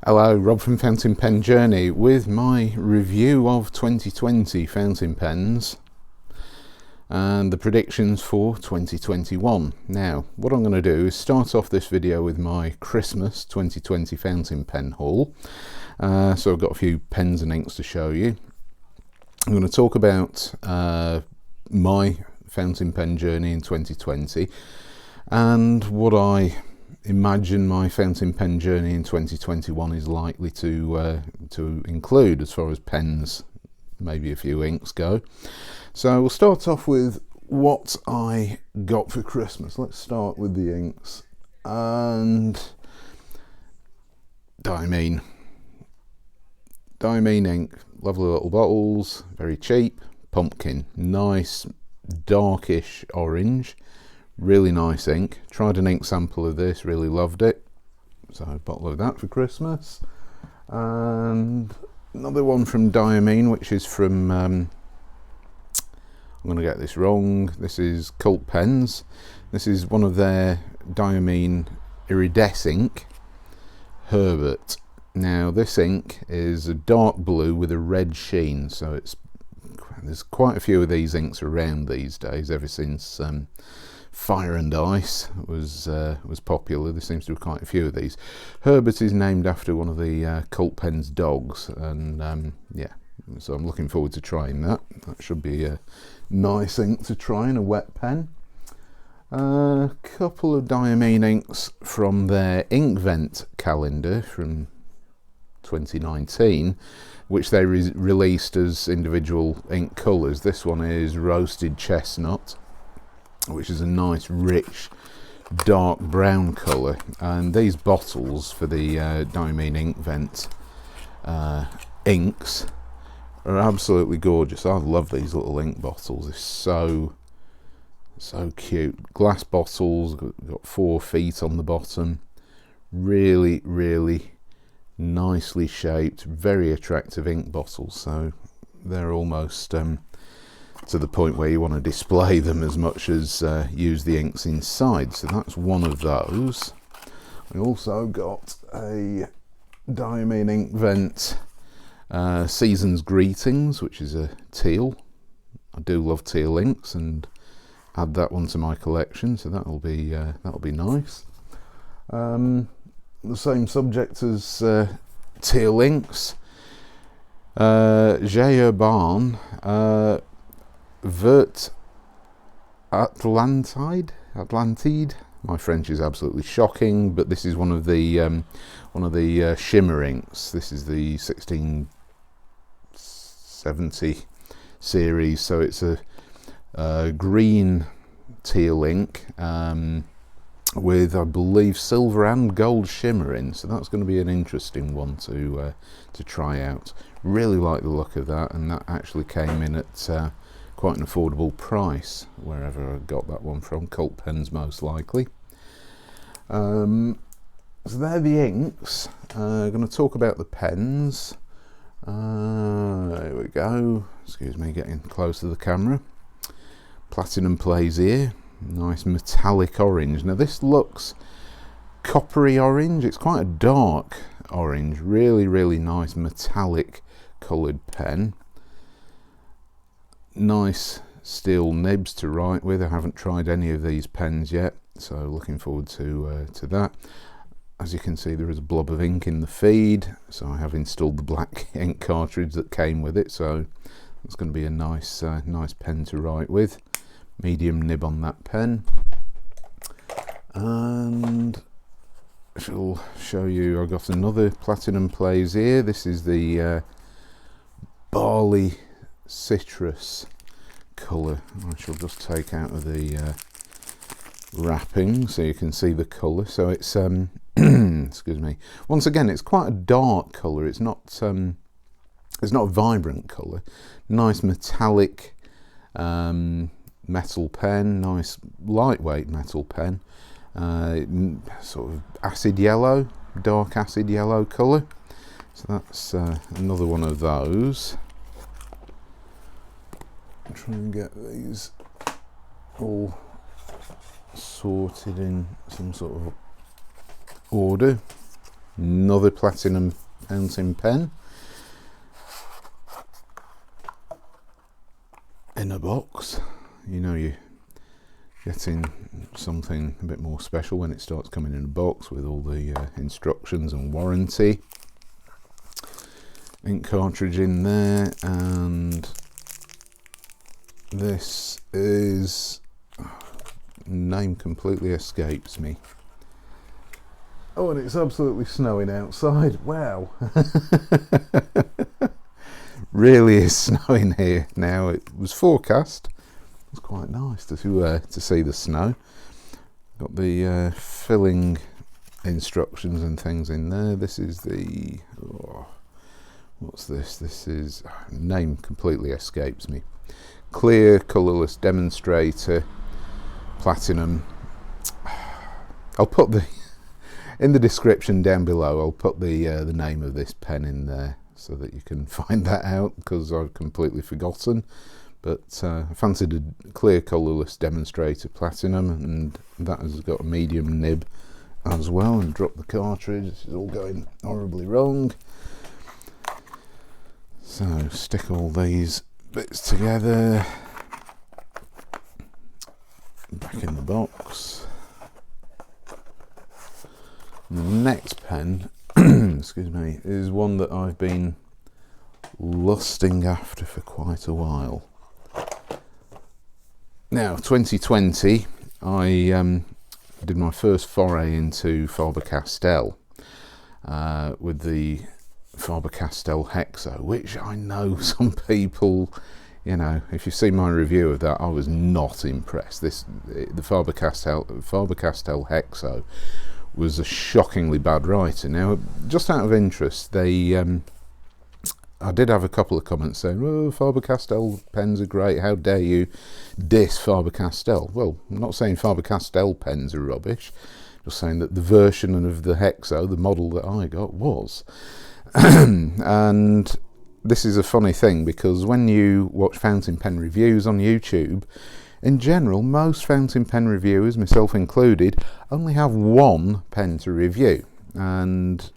Hello, Rob from Fountain Pen Journey with my review of 2020 fountain pens and the predictions for 2021. Now, what I'm going to do is start off this video with my Christmas 2020 fountain pen haul. So I've got a few pens and inks to show you. I'm going to talk about my fountain pen journey in 2020 and what I imagine my fountain pen journey in 2021 is likely to include as far as pens, maybe a few inks go. So we'll start off with what I got for Christmas. Let's start with the inks. And Diamine ink, lovely little bottles, very cheap. Pumpkin, nice darkish orange. Really nice ink. Tried an ink sample of this, really loved it. So a bottle of that for Christmas. And another one from Diamine, which is from, I'm going to get this wrong, this is Cult Pens. This is one of their Diamine iridescent Herbert. Now this ink is a dark blue with a red sheen, so there's quite a few of these inks around these days, ever since Fire and Ice was popular. There seems to be quite a few of these. Herbert is named after one of the Cult Pen's dogs, and yeah, so I'm looking forward to trying that. That should be a nice ink to try in a wet pen. A couple of Diamine inks from their ink vent calendar from 2019, which they released as individual ink colours. This one is Roasted Chestnut, which is a nice rich dark brown colour, and these bottles for the Diamine ink vent inks are absolutely gorgeous. I love these little ink bottles. They're so cute. Glass bottles, got 4 feet on the bottom, really nicely shaped, very attractive ink bottles. So they're almost to the point where you want to display them as much as use the inks inside. So that's one of those. We also got a Diamine ink vent Season's Greetings, which is a teal. I do love teal inks, and add that one to my collection, so that'll be nice. The same subject as teal inks, Urban Vert Atlantide. My French is absolutely shocking, but this is one of the shimmer inks. This is the 1670 series, so it's a green teal ink with, I believe, silver and gold shimmer in. So that's going to be an interesting one to try out. Really like the look of that, and that actually came in at quite an affordable price wherever I got that one from. Cult Pens most likely. So they're the inks. I'm going to talk about the pens. There we go. Excuse me, getting close to the camera. Platinum PGB-3000A, nice metallic orange. Now this looks coppery orange. It's quite a dark orange. Really nice metallic coloured pen. Nice steel nibs to write with. I haven't tried any of these pens yet, so looking forward to that. As you can see, there is a blob of ink in the feed, so I have installed the black ink cartridge that came with it, so it's going to be a nice pen to write with. Medium nib on that pen. And I shall show you, I got another Platinum PGB-3000A. This is the Barley Citrus colour. I shall just take out of the wrapping so you can see the colour. So it's excuse me. Once again, it's quite a dark colour. It's not a vibrant colour. Nice metallic metal pen. Nice lightweight metal pen. Sort of acid yellow, dark acid yellow colour. So that's another one of those. Try and get these all sorted in some sort of order. Another Platinum fountain pen in a box. You know you're getting something a bit more special when it starts coming in a box with all the instructions and warranty. Ink cartridge in there, and this is, name completely escapes me. Oh, and it's absolutely snowing outside. Wow. Really is snowing here now. It was forecast. It's quite nice to see the snow. Got the filling instructions and things in there. This is the, what's this? This is, name completely escapes me. Clear colourless demonstrator, Platinum. I'll put the in the description down below. I'll put the name of this pen in there so that you can find that out, because I've completely forgotten. But I fancied a clear colourless demonstrator Platinum, and that has got a medium nib as well. And drop the cartridge. This is all going horribly wrong. So stick all these bits together, back in the box. The next pen, excuse me, is one that I've been lusting after for quite a while. Now, 2020, I did my first foray into Faber Castell with the Faber Castell Hexo, which I know some people, you know, if you've seen my review of that, I was not impressed. The Faber Castell Hexo was a shockingly bad writer. Now, just out of interest, I did have a couple of comments saying, "Oh, Faber Castell pens are great. How dare you diss Faber Castell?" Well, I'm not saying Faber Castell pens are rubbish. Just saying that the version of the Hexo, the model that I got, was. And this is a funny thing, because when you watch fountain pen reviews on YouTube, in general, most fountain pen reviewers, myself included, only have one pen to review. And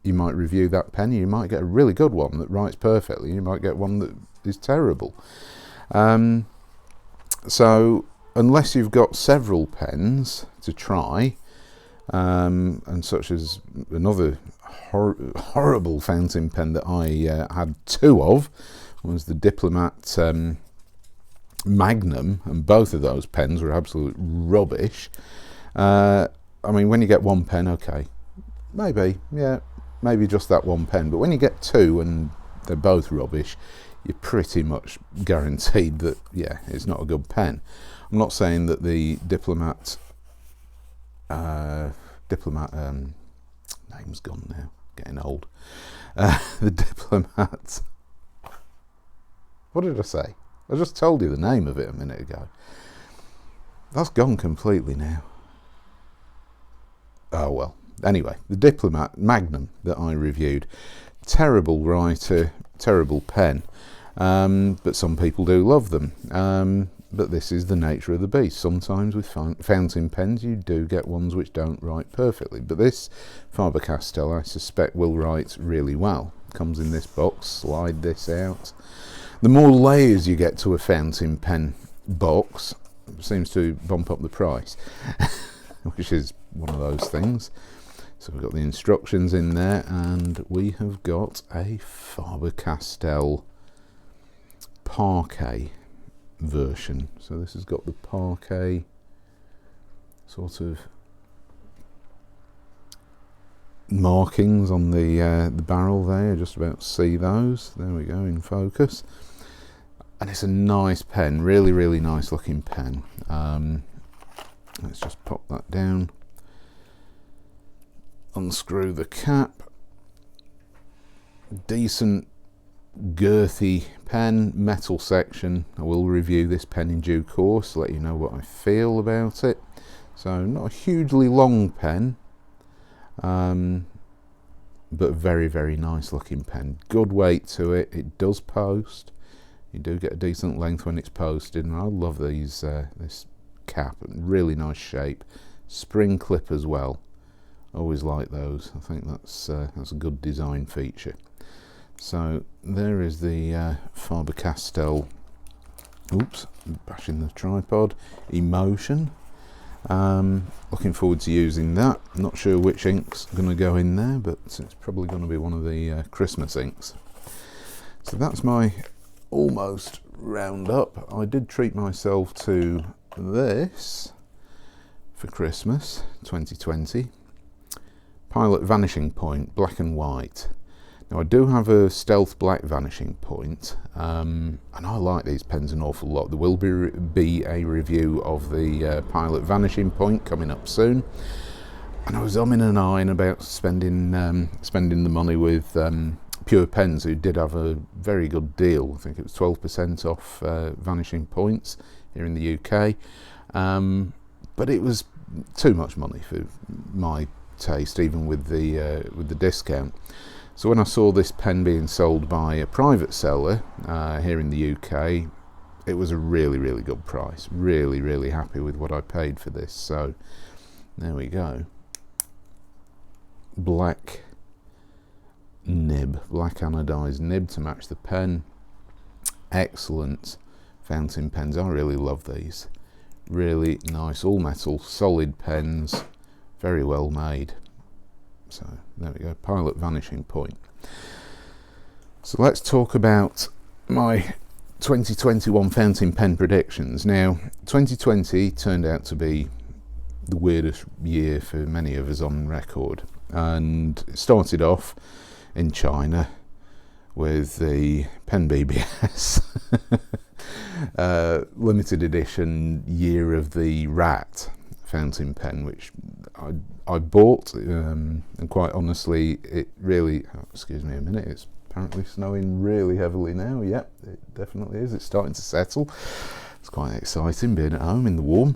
you might review that pen, you might get a really good one that writes perfectly, you might get one that is terrible. So unless you've got several pens to try, and such as another horrible fountain pen that I had two of, was the Diplomat Magnum, and both of those pens were absolute rubbish. I mean, when you get one pen, okay, maybe just that one pen, but when you get two and they're both rubbish, you're pretty much guaranteed that, yeah, it's not a good pen. I'm not saying that the Diplomat name's gone now, getting old. The Diplomat, what did I say? I just told you the name of it a minute ago. That's gone completely now. Oh well. Anyway, the Diplomat Magnum that I reviewed, terrible writer, terrible pen, but some people do love them. But this is the nature of the beast. Sometimes with fountain pens you do get ones which don't write perfectly, but this Faber Castell I suspect will write really well. Comes in this box, slide this out. The more layers you get to a fountain pen box, seems to bump up the price, which is one of those things. So we've got the instructions in there, and we have got a Faber Castell Parquet version. So this has got the parquet sort of markings on the barrel there. Just about to see those. There we go, in focus. And it's a nice pen, really, really nice looking pen. Let's just pop that down. Unscrew the cap. Decent girthy pen, metal section. I will review this pen in due course, let you know what I feel about it. So not a hugely long pen, but very, very nice looking pen. Good weight to it. It does post. You do get a decent length when it's posted, and I love these this cap, really nice shape. Spring clip as well. Always like those. I think that's a good design feature. So there is the Faber Castell, oops, bashing the tripod, Emotion. Looking forward to using that. Not sure which ink's going to go in there, but it's probably going to be one of the Christmas inks. So that's my almost roundup. I did treat myself to this for Christmas 2020. Pilot Vanishing Point, black and white. Now I do have a Stealth Black Vanishing Point, and I like these pens an awful lot. There will be a review of the Pilot Vanishing Point coming up soon, and I was umming and ahhing about spending the money with Pure Pens, who did have a very good deal. I think it was 12% off Vanishing Points here in the UK, but it was too much money for my taste, even with the discount. So when I saw this pen being sold by a private seller here in the UK, it was a really, really good price. Really, really happy with what I paid for this. So there we go. Black nib, black anodized nib to match the pen. Excellent fountain pens. I really love these. Really nice, all metal, solid pens. Very well made. So there we go, Pilot Vanishing Point. So let's talk about my 2021 fountain pen predictions. Now, 2020 turned out to be the weirdest year for many of us on record, and it started off in China with the Pen BBS limited edition Year of the Rat fountain pen, which I bought, and quite honestly it really, excuse me a minute, it's apparently snowing really heavily now. Yep, it definitely is. It's starting to settle. It's quite exciting being at home in the warm.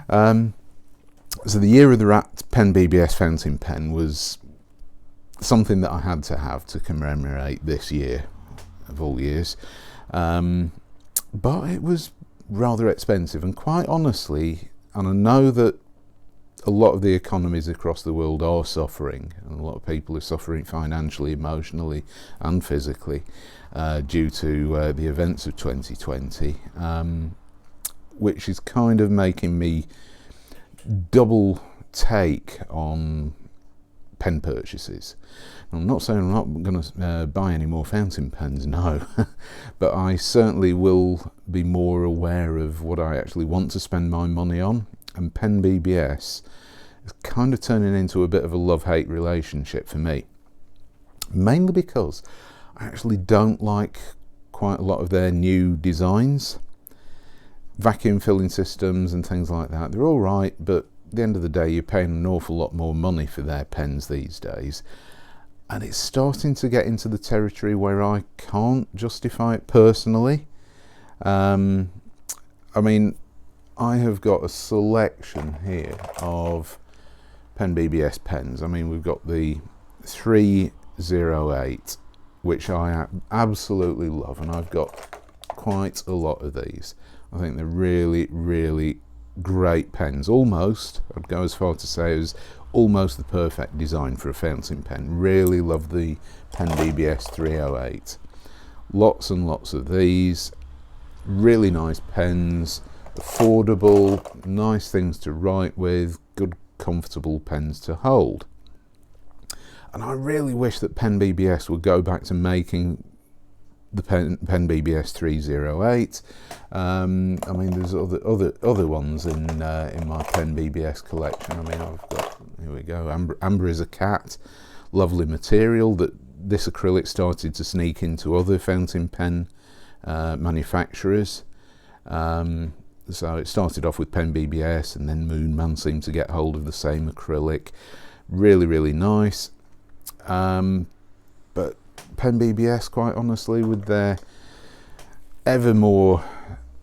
So the Year of the Rat Pen BBS fountain pen was something that I had to have to commemorate this year of all years, but it was rather expensive, and quite honestly, and I know that a lot of the economies across the world are suffering, and a lot of people are suffering financially, emotionally and physically due to the events of 2020, which is kind of making me double take on pen purchases. I'm not saying I'm not going to buy any more fountain pens, no, but I certainly will be more aware of what I actually want to spend my money on, and Pen BBS is kind of turning into a bit of a love-hate relationship for me, mainly because I actually don't like quite a lot of their new designs. Vacuum filling systems and things like that, they're all right, but at the end of the day you're paying an awful lot more money for their pens these days, and it's starting to get into the territory where I can't justify it personally. I mean, I have got a selection here of Pen BBS pens. I mean, we've got the 308, which I absolutely love, and I've got quite a lot of these. I think they're really, really great pens. Almost, I'd go as far to say, as almost the perfect design for a fountain pen. Really love the Pen BBS 308. Lots and lots of these. Really nice pens, affordable, nice things to write with, good comfortable pens to hold. And I really wish that Pen BBS would go back to making the Pen BBS 308. I mean, there's other ones in my Pen BBS collection. I mean, I've got, here we go, Amber is a Cat, lovely material that this acrylic started to sneak into other fountain pen manufacturers. So it started off with Pen BBS, and then Moonman seemed to get hold of the same acrylic. Really, really nice. But Pen BBS, quite honestly, with their ever more,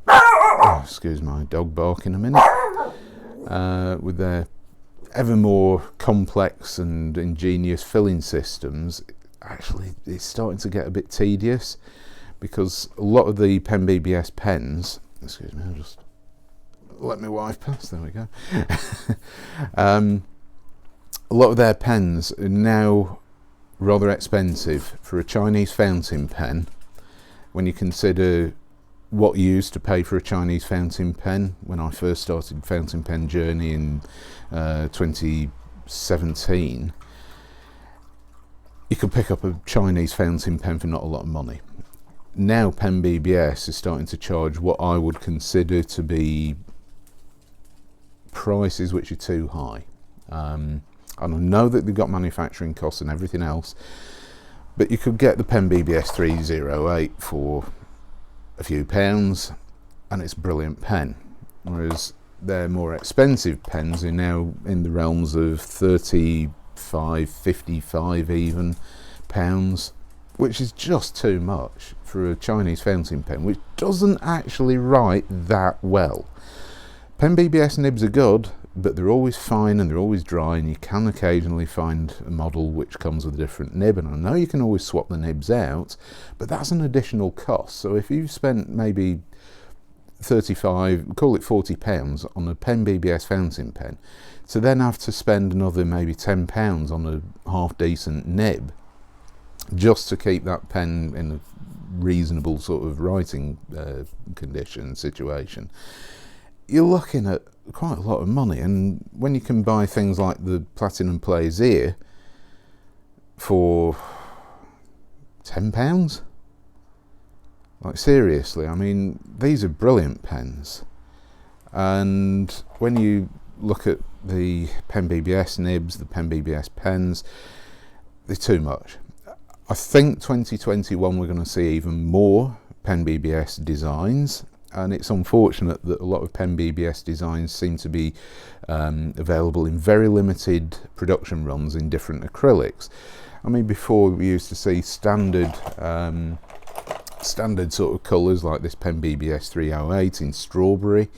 oh, excuse my dog bark in a minute, with their ever more complex and ingenious filling systems, actually it's starting to get a bit tedious, because a lot of the Pen BBS pens, excuse me, I'll just let my wife pass, there we go. a lot of their pens are now rather expensive for a Chinese fountain pen. When you consider what you used to pay for a Chinese fountain pen, when I first started fountain pen journey in 2017, you could pick up a Chinese fountain pen for not a lot of money. Now Pen BBS is starting to charge what I would consider to be prices which are too high. And I know that they've got manufacturing costs and everything else, but you could get the Pen BBS-3008 for a few pounds and it's a brilliant pen, whereas their more expensive pens are now in the realms of 35, 55 even pounds, which is just too much for a Chinese fountain pen, which doesn't actually write that well. Pen BBS nibs are good, but they're always fine and they're always dry, and you can occasionally find a model which comes with a different nib, and I know you can always swap the nibs out, but that's an additional cost. So if you've spent maybe 35, call it £40 on a Pen BBS fountain pen, to then have to spend another maybe £10 on a half decent nib just to keep that pen in a reasonable sort of writing condition situation, you're looking at quite a lot of money. And when you can buy things like the Platinum PGB-3000A for £10, like seriously, I mean, these are brilliant pens. And when you look at the Pen BBS nibs, the Pen BBS pens, they're too much. I think 2021 we're going to see even more Pen BBS designs, and it's unfortunate that a lot of Pen BBS designs seem to be available in very limited production runs in different acrylics. I mean, before we used to see standard sort of colours like this Pen BBS-3008 in strawberry,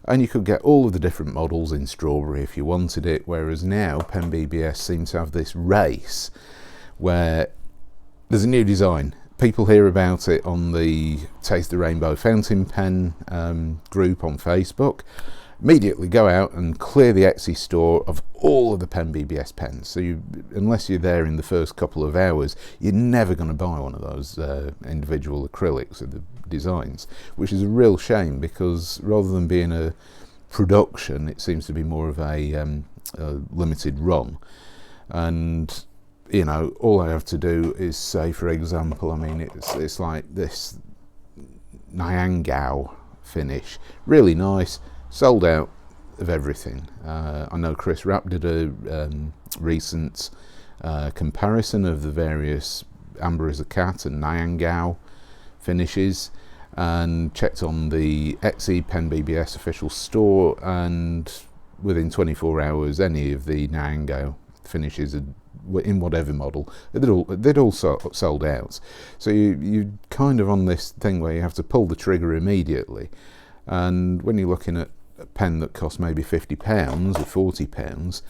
and you could get all of the different models in strawberry if you wanted it, whereas now Pen BBS seems to have this race where there's a new design. People hear about it on the Taste the Rainbow fountain pen group on Facebook, immediately go out and clear the Etsy store of all of the Pen BBS pens. So unless you're there in the first couple of hours, you're never going to buy one of those individual acrylics of the designs, which is a real shame, because rather than being a production, it seems to be more of a limited run. And you know, all I have to do is say, for example, I mean, it's like this Nyangao finish, really nice, sold out of everything. I know Chris Rapp did a recent comparison of the various Amber as a Cat and Nyangao finishes, and checked on the Etsy Pen BBS official store, and within 24 hours any of the Nyangao finishes had, in whatever model, they'd all sold out. So you kind of on this thing where you have to pull the trigger immediately. And when you're looking at a pen that costs maybe £50 or £40,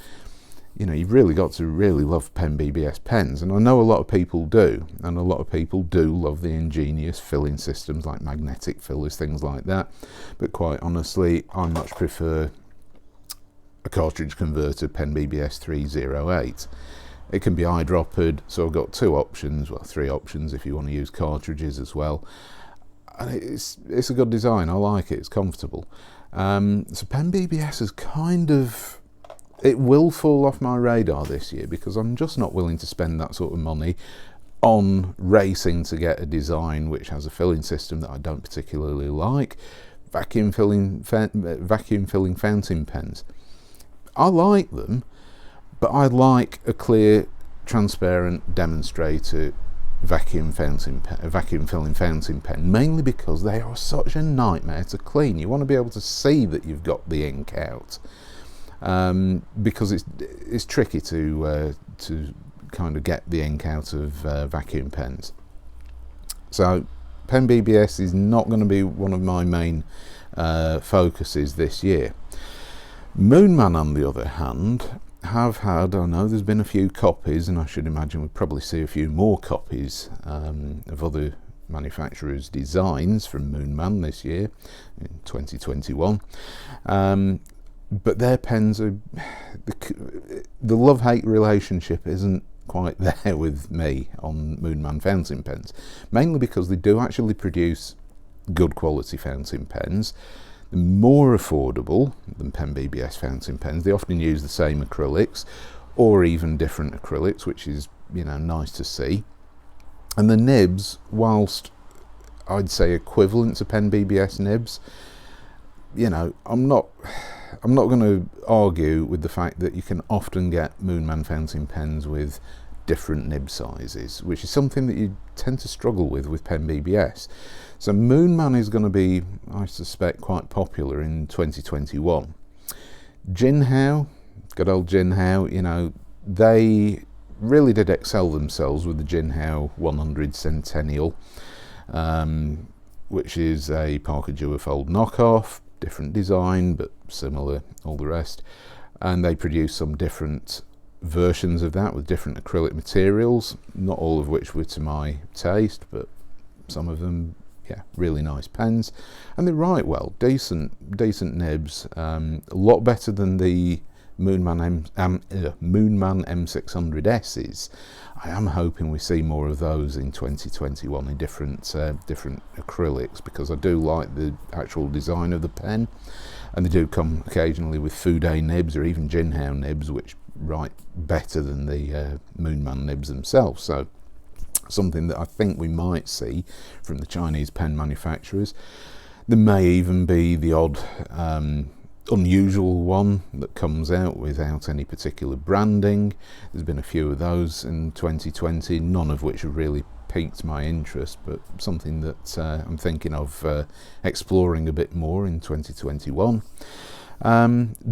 you know, you've really got to really love Pen BBS pens. And I know a lot of people do, and a lot of people do love the ingenious filling systems like magnetic fillers, things like that. But quite honestly, I much prefer a cartridge converter Pen BBS-3008. It can be eyedroppered, so I've got two options, well, three options if you want to use cartridges as well. And it's a good design, I like it, it's comfortable. So Pen BBS is kind of, it will fall off my radar this year, because I'm just not willing to spend that sort of money on racing to get a design which has a filling system that I don't particularly like. Vacuum filling fountain pens, I like them, but I like a clear, transparent demonstrator vacuum filling fountain pen, mainly because they are such a nightmare to clean. You want to be able to see that you've got the ink out, because it's tricky to kind of get the ink out of vacuum pens. So Pen BBS is not going to be one of my main focuses this year. Moonman, on the other hand, have had, I know there's been a few copies, and I should imagine we'll probably see a few more copies of other manufacturers' designs from Moonman this year, in 2021. But their pens are, the love-hate relationship isn't quite there with me on Moonman fountain pens, mainly because they do actually produce good quality fountain pens. They're more affordable than Pen BBS fountain pens. They often use the same acrylics or even different acrylics, which is, you know, nice to see. And the nibs, whilst I'd say equivalent to Pen BBS nibs, you know, I'm not going to argue with the fact that you can often get Moonman fountain pens with different nib sizes, which is something that you tend to struggle with Pen BBS. So Moonman is going to be, I suspect, quite popular in 2021. Jinhao, good old Jinhao, you know, they really did excel themselves with the Jinhao 100 Centennial, which is a Parker Duofold knockoff, different design but similar all the rest, and they produced some different versions of that with different acrylic materials, not all of which were to my taste, but some of them, yeah, really nice pens, and they write well, decent nibs, a lot better than the Moonman M600S's. I am hoping we see more of those in 2021 in different acrylics, because I do like the actual design of the pen, and they do come occasionally with Fude nibs or even Jinhao nibs, which write better than the Moonman nibs themselves. So something that I think we might see from the Chinese pen manufacturers. There may even be the odd unusual one that comes out without any particular branding. There's been a few of those in 2020, none of which have really piqued my interest, but something that I'm thinking of exploring a bit more in 2021.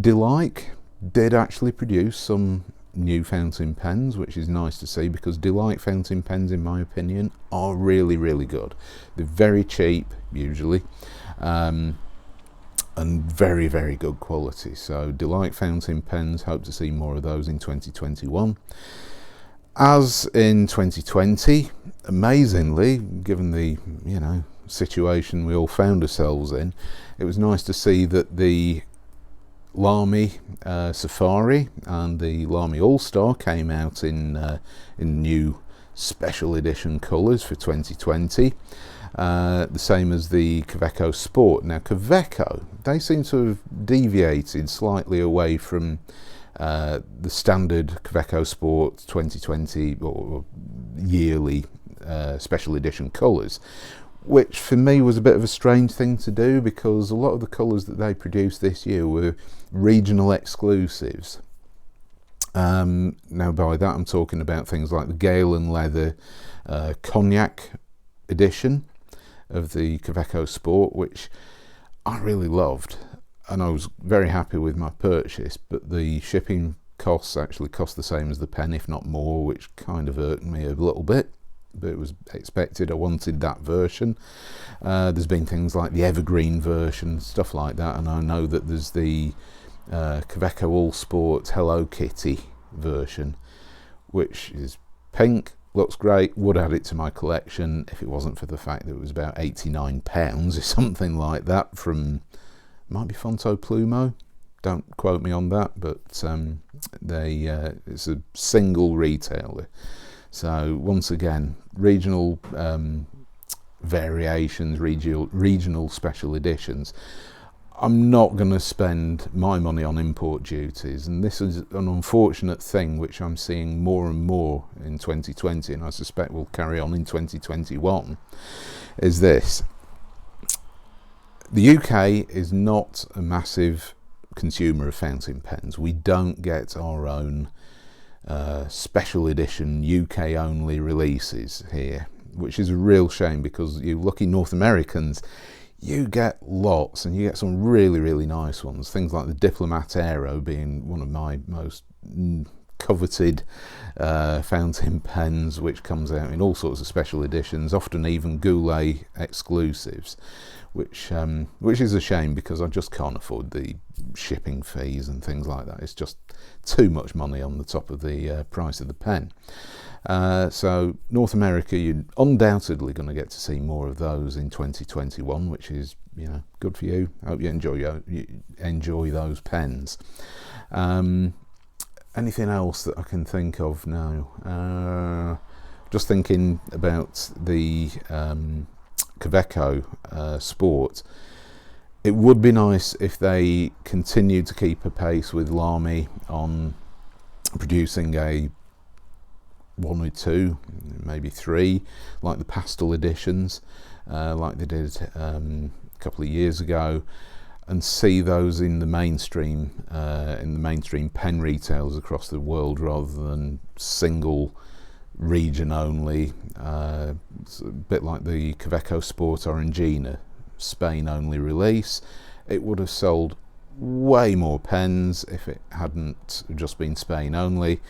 Delight did actually produce some new fountain pens, which is nice to see, because Delight fountain pens, in my opinion, are really good. They're very cheap usually, and very good quality. So Delight fountain pens, hope to see more of those in 2021. As in 2020, amazingly, given the, you know, situation we all found ourselves in, it was nice to see that the Lamy Safari and the Lamy All-Star came out in new special edition colours for 2020. The same as the Kaweco Sport. Now Kaweco, they seem to have deviated slightly away from the standard Kaweco Sport 2020 or yearly special edition colours, which for me was a bit of a strange thing to do, because a lot of the colours that they produced this year were regional exclusives. Now by that I'm talking about things like the Gale and Leather Cognac edition of the Kaweco Sport, which I really loved, and I was very happy with my purchase, but the shipping costs actually cost the same as the pen, if not more, which kind of irked me a little bit, but it was expected. I wanted that version. There's been things like the Evergreen version, stuff like that, and I know that there's the Kaweco All Sport Hello Kitty version, which is pink, looks great, would add it to my collection if it wasn't for the fact that it was about £89 or something like that from, might be Fonto Plumo, don't quote me on that, but it's a single retailer. So once again, regional variations, regional special editions. I'm not going to spend my money on import duties, and this is an unfortunate thing which I'm seeing more and more in 2020, and I suspect will carry on in 2021, is this. The UK is not a massive consumer of fountain pens. We don't get our own special edition UK only releases here, which is a real shame, because you lucky North Americans, you get lots, and you get some really nice ones, things like the Diplomat Aero being one of my most coveted fountain pens, which comes out in all sorts of special editions, often even Goulet exclusives, which is a shame, because I just can't afford the shipping fees and things like that. It's just too much money on the top of the price of the pen. So North America, you're undoubtedly going to get to see more of those in 2021, which is, you know, good for you. I hope you enjoy those pens. And anything else that I can think of now? Just thinking about the Kaweco Sport. It would be nice if they continued to keep a pace with Lamy on producing a 1 or 2, maybe 3, like the pastel editions, like they did a couple of years ago, and see those in the mainstream pen retails across the world, rather than single region only. It's a bit like the Kaweco Sport Orangina, Spain only release. It would have sold way more pens if it hadn't just been Spain only.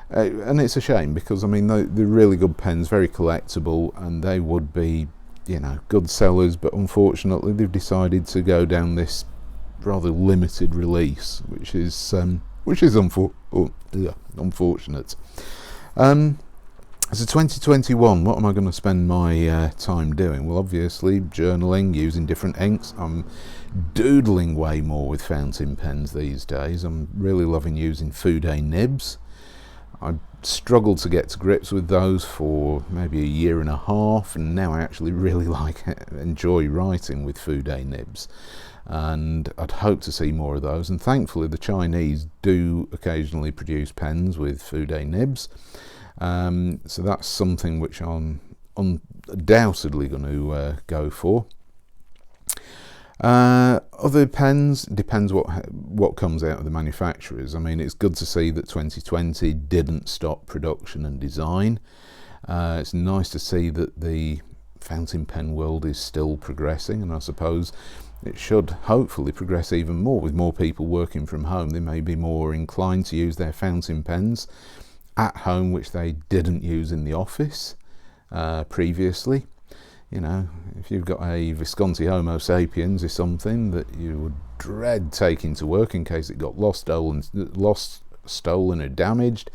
And it's a shame, because I mean they're really good pens, very collectible, and they would be, you know, good sellers, but unfortunately they've decided to go down this rather limited release, which is unfortunate. So 2021, what am I going to spend my time doing? Well, obviously journaling, using different inks. I'm doodling way more with fountain pens these days. I'm really loving using Fude nibs. I struggled to get to grips with those for maybe a year and a half, and now I actually really enjoy writing with Fude nibs, and I'd hope to see more of those. And thankfully the Chinese do occasionally produce pens with Fude nibs, so that's something which I'm undoubtedly going to go for. Other pens, depends what comes out of the manufacturers. I mean, it's good to see that 2020 didn't stop production and design. It's nice to see that the fountain pen world is still progressing, and I suppose it should hopefully progress even more. With more people working from home, they may be more inclined to use their fountain pens at home, which they didn't use in the office previously. You know, if you've got a Visconti Homo sapiens or something that you would dread taking to work in case it got lost, stolen or damaged,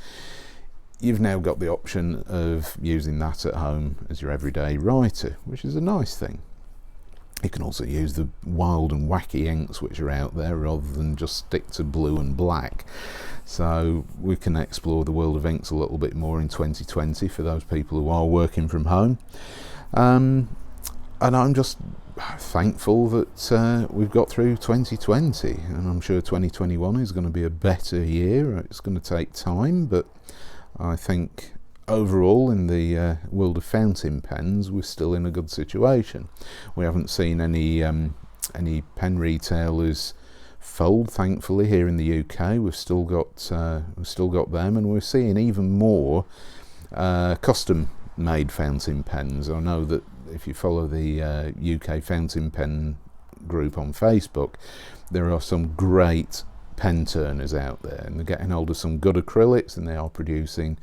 you've now got the option of using that at home as your everyday writer, which is a nice thing. You can also use the wild and wacky inks which are out there, rather than just stick to blue and black. So we can explore the world of inks a little bit more in 2020 for those people who are working from home. And I'm just thankful that we've got through 2020, and I'm sure 2021 is going to be a better year. It's going to take time, but I think overall in the world of fountain pens we're still in a good situation. We haven't seen any pen retailers fold, thankfully, here in the UK. We've still got them, and we're seeing even more custom made fountain pens. I know that if you follow the UK fountain pen group on Facebook, there are some great pen turners out there, and they're getting hold of some good acrylics, and they are producing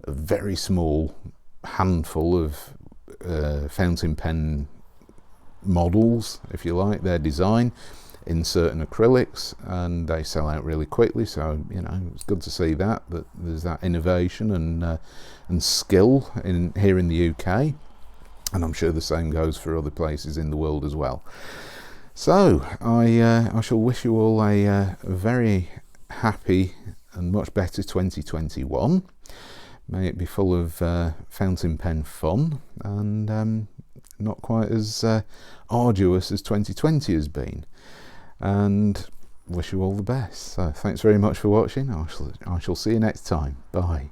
a very small handful of fountain pen models, if you like, their design in certain acrylics, and they sell out really quickly. So, you know, it's good to see that there's that innovation and skill here in the UK, and I'm sure the same goes for other places in the world as well. So I shall wish you all a very happy and much better 2021. May it be full of fountain pen fun, and not quite as arduous as 2020 has been. And wish you all the best. So thanks very much for watching. I shall see you next time. Bye.